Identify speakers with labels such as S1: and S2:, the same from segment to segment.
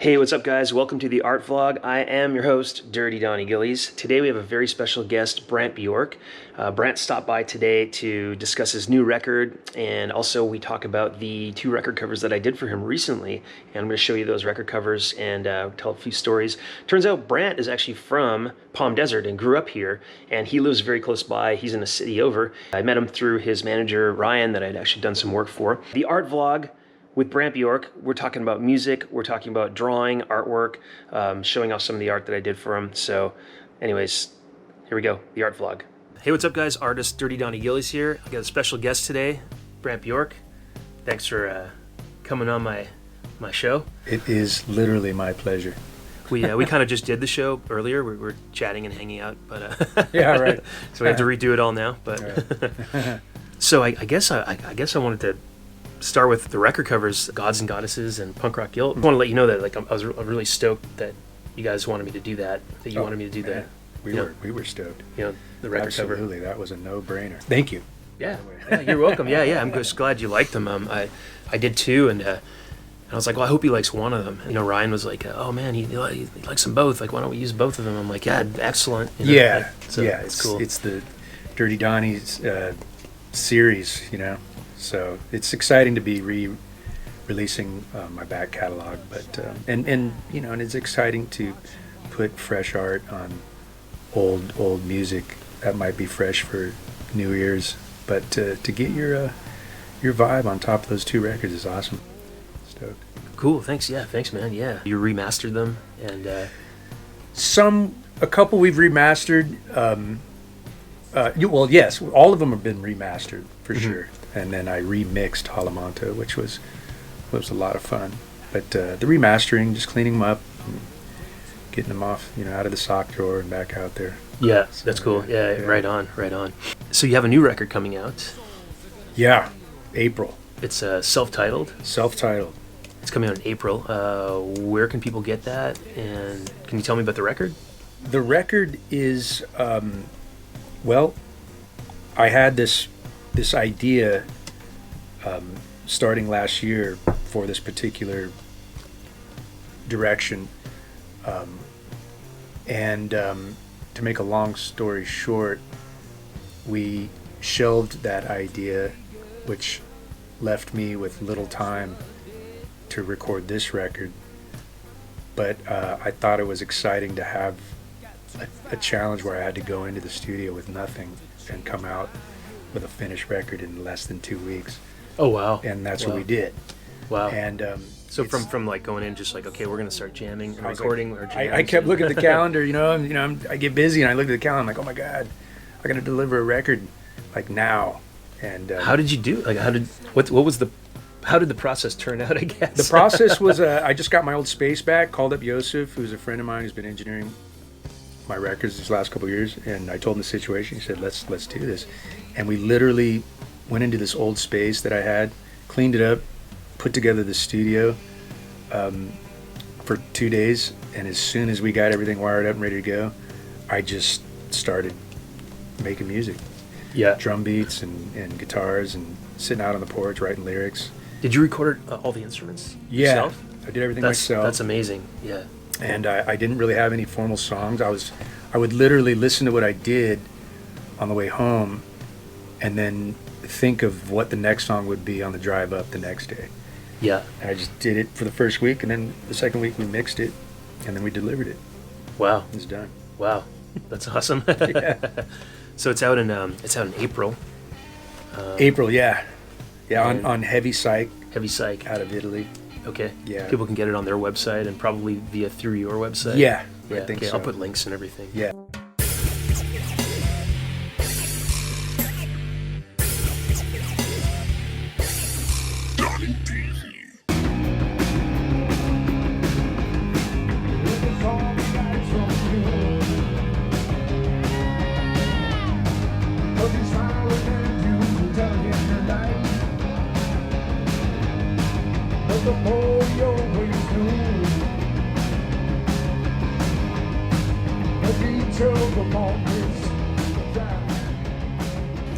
S1: Hey, what's up guys? Welcome to the Art Vlog. I am your host, Dirty Donny Gillies. Today we have a very special guest, Brant Bjork. Brant stopped by today to discuss his new record, and also we talk about the 2 record covers that I did for him recently, and I'm going to show you those record covers and tell a few stories. Turns out Brant is actually from Palm Desert and grew up here, and he lives very close by. He's in a city over. I met him through his manager, Ryan, that I'd actually done some work for. The Art Vlog with Brant Bjork, we're talking about music, we're talking about drawing, artwork, showing off some of the art that I did for him. So anyways, here we go, the Art Vlog. Hey, what's up guys? Artist Dirty Donny Gillies here. I got a special guest today, Brant Bjork. Thanks for coming on my show.
S2: It is literally my pleasure.
S1: We kind of just did the show earlier. We were chatting and hanging out, but
S2: yeah, right.
S1: So we have to redo it all now. But
S2: right.
S1: So I guess I wanted to start with the record covers, Gods and Goddesses and Punk Rock Guilt. I want to let you know that I was really stoked that you guys wanted me to do that. That you wanted me to do that.
S2: We were stoked.
S1: You know, the record cover.
S2: Absolutely, that was a no-brainer. Thank you.
S1: Yeah, you're welcome. Yeah. I'm just glad you liked them. I did too, and I was like, well, I hope he likes one of them. You know, Ryan was like, oh man, he likes them both. Like, why don't we use both of them? I'm like, yeah, excellent. You know,
S2: yeah,
S1: so
S2: yeah.
S1: It's cool.
S2: It's the Dirty Donny's series, you know. So it's exciting to be releasing my back catalog, but and you know, and it's exciting to put fresh art on old music that might be fresh for new ears, but to get your vibe on top of those 2 records is awesome. Stoked.
S1: Cool. Thanks. Yeah. Thanks, man. Yeah. You remastered them, and
S2: a couple we've remastered. Well, yes, all of them have been remastered for sure. And then I remixed Halamanto, which was a lot of fun. But the remastering, just cleaning them up, and getting them off, you know, out of the sock drawer and back out there.
S1: Yeah, so, that's cool. Yeah, right on. So you have a new record coming out.
S2: Yeah, April.
S1: It's self-titled.
S2: Self-titled.
S1: It's coming out in April. Where can people get that? And can you tell me about the record?
S2: The record is, well, I had this idea starting last year for this particular direction, and to make a long story short, we shelved that idea, which left me with little time to record this record. But I thought it was exciting to have a challenge where I had to go into the studio with nothing and come out with a finished record in less than 2 weeks.
S1: Oh wow!
S2: And that's what we did.
S1: Wow!
S2: And
S1: so from like going in, just like, okay, we're gonna start jamming, and recording, or jams.
S2: I kept looking at the calendar. I get busy, and I look at the calendar. I'm like, oh my god, I gotta deliver a record like now. And
S1: how did you do? Like, how did the process turn out? I guess
S2: the process was I just got my old space back. Called up Yosef, who's a friend of mine who's been engineering my records these last couple of years, and I told him the situation. He said, let's do this. And we literally went into this old space that I had, cleaned it up, put together the studio for 2 days, and as soon as we got everything wired up and ready to go, I just started making music.
S1: Yeah.
S2: Drum beats and guitars, and sitting out on the porch writing lyrics.
S1: Did you record all the instruments yourself?
S2: I did everything myself.
S1: That's amazing. Yeah.
S2: And I didn't really have any formal songs. I would literally listen to what I did on the way home, and then think of what the next song would be on the drive up the next day.
S1: Yeah.
S2: And I just did it for the first week, and then the second week we mixed it, and then we delivered it.
S1: Wow.
S2: It's done.
S1: Wow. That's awesome.
S2: Yeah.
S1: So it's out in April.
S2: April, yeah. Yeah, on Heavy Psych.
S1: Heavy Psych.
S2: Out of Italy.
S1: Okay.
S2: Yeah.
S1: People can get it on their website and probably through your website.
S2: Yeah.
S1: I
S2: think
S1: okay.
S2: so.
S1: I'll put links and everything.
S2: Yeah.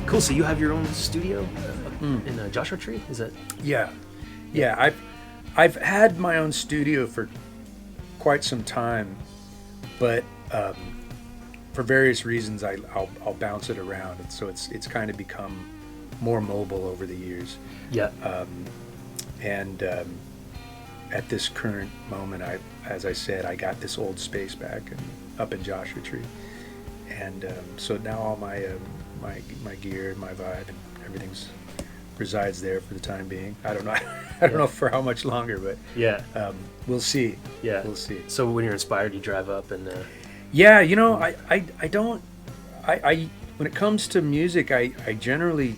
S1: Cool. So you have your own studio in Joshua Tree? Is that?
S2: Yeah. I've had my own studio for quite some time, but for various reasons, I'll bounce it around, and so it's kind of become more mobile over the years.
S1: Yeah.
S2: And at this current moment, as I said, I got this old space back up in Joshua Tree, and so now all my my gear, my vibe, and everything's resides there for the time being. I don't know. I don't know for how much longer, but
S1: Yeah.
S2: We'll see.
S1: Yeah.
S2: We'll see.
S1: So when you're inspired, you drive up and.
S2: Yeah, you know, I don't. I when it comes to music, I generally.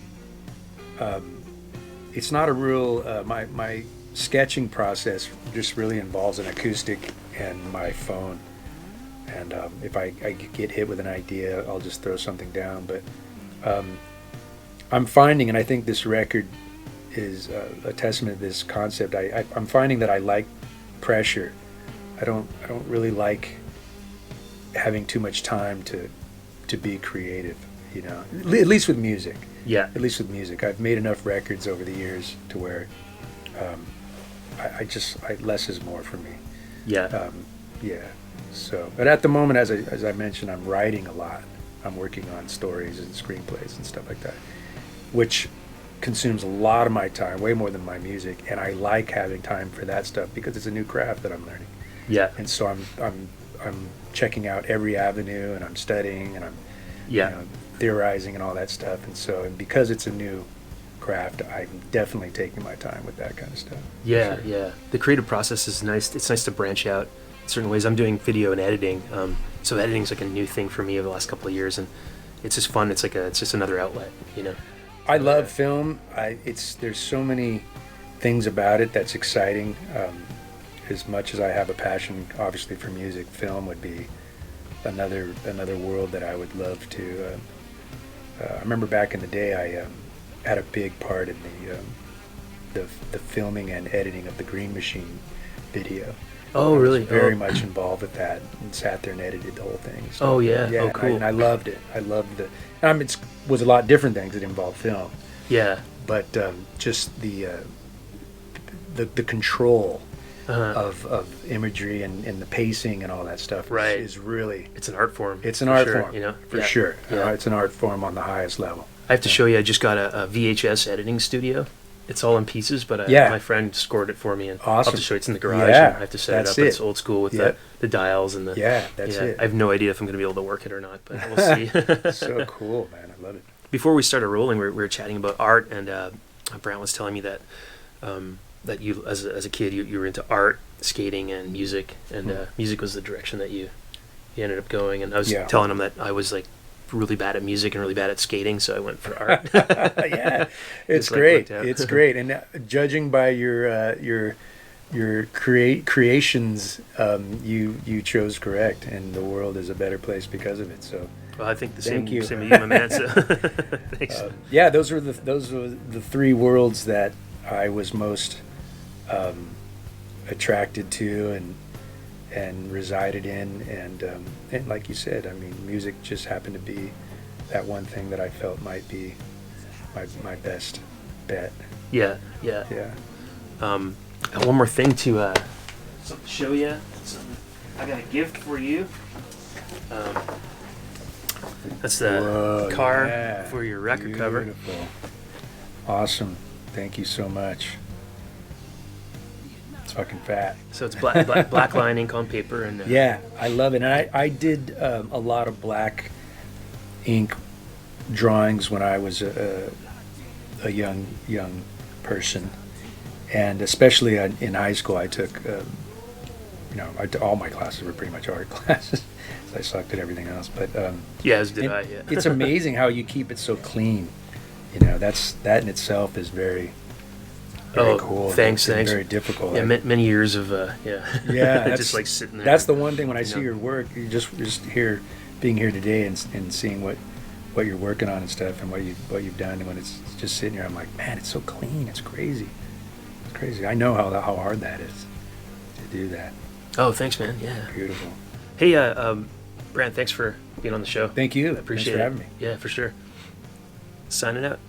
S2: It's not a real. My sketching process just really involves an acoustic and my phone. And if I get hit with an idea, I'll just throw something down. But I'm finding, and I think this record is a testament to this concept. I'm finding that I like pressure. I don't really like having too much time to be creative. You know, at least with music.
S1: Yeah.
S2: At least with music, I've made enough records over the years to where less is more for me.
S1: Yeah.
S2: Yeah. So, but at the moment, as I mentioned, I'm writing a lot. I'm working on stories and screenplays and stuff like that, which consumes a lot of my time, way more than my music. And I like having time for that stuff because it's a new craft that I'm learning.
S1: Yeah.
S2: And so I'm checking out every avenue, and I'm studying, and I'm
S1: Yeah.
S2: you know, theorizing and all that stuff. And because it's a new craft, I'm definitely taking my time with that kind of stuff.
S1: Yeah,
S2: Sure.
S1: yeah. The creative process is nice. It's nice to branch out in certain ways. I'm doing video and editing, so editing's like a new thing for me over the last couple of years, and it's just fun. It's just another outlet, you know.
S2: I love film. There's so many things about it that's exciting. As much as I have a passion, obviously, for music, film would be another world that I would love to. I remember back in the day, I had a big part in the filming and editing of the Green Machine video.
S1: Oh,
S2: I was
S1: really?
S2: very much involved with that, and sat there and edited the whole thing. So,
S1: Oh, yeah.
S2: yeah.
S1: Oh, cool.
S2: And I loved it. I loved it. It was a lot different things that involved film,
S1: Yeah.
S2: but just the control
S1: Uh-huh.
S2: of imagery and the pacing and all that stuff
S1: Right.
S2: is really.
S1: It's an art form.
S2: It's an
S1: for
S2: art
S1: sure,
S2: form,
S1: you know.
S2: for
S1: Yeah.
S2: sure.
S1: Yeah.
S2: It's an art form on the highest level.
S1: I have to show you. I just got a VHS editing studio. It's all in pieces, but
S2: Yeah.
S1: my friend scored it for me, and I'll have
S2: Awesome.
S1: to show you. It's in the garage.
S2: Yeah,
S1: And I have to set it
S2: that's
S1: up. It's
S2: it.
S1: old school with
S2: Yep.
S1: the dials and the.
S2: Yeah, that's it.
S1: I have no idea if I'm going to be able to work it or not, but we'll see.
S2: So cool, man. I love it.
S1: Before we started rolling, we were chatting about art, and Brant was telling me that that you, as a kid, you were into art, skating, and music, and music was the direction that you ended up going. And I was telling him that I was like really bad at music and really bad at skating, so I went for art.
S2: Yeah, it's
S1: Just, like,
S2: great.
S1: worked out.
S2: It's great. And judging by your creations, you chose correct, and the world is a better place because of it. So.
S1: Well, I think the
S2: Thank
S1: same
S2: you.
S1: with you, my man. So thanks.
S2: Yeah, those were the three worlds that I was most attracted to and resided in, and like you said, I mean, music just happened to be that one thing that I felt might be my best bet.
S1: Yeah.
S2: Yeah.
S1: And one more thing to show you. I got a gift for you. That's the
S2: Whoa,
S1: car
S2: yeah.
S1: for your record cover.
S2: Beautiful. Awesome. Thank you so much. It's fucking fat.
S1: So it's black line ink on paper, and
S2: Yeah, I love it. And I did a lot of black ink drawings when I was a young person, and especially in high school, I took all my classes were pretty much art classes. I sucked at everything else, but
S1: as did I. Yeah.
S2: It's amazing how you keep it so clean. You know, that in itself is very cool.
S1: Thanks.
S2: Very difficult.
S1: Yeah, many years of
S2: Yeah,
S1: just like sitting there.
S2: That's the one thing when I see your work, you just being here today and seeing what you're working on and stuff, and what you've done, and when it's just sitting here, I'm like, man, it's so clean. It's crazy. It's crazy. I know how hard that is to do that.
S1: Oh, thanks, man. Yeah.
S2: Beautiful.
S1: Hey, Brant, thanks for being on the show.
S2: Thank you.
S1: I appreciate
S2: Thanks for
S1: it.
S2: having me.
S1: Yeah, for sure. Signing out.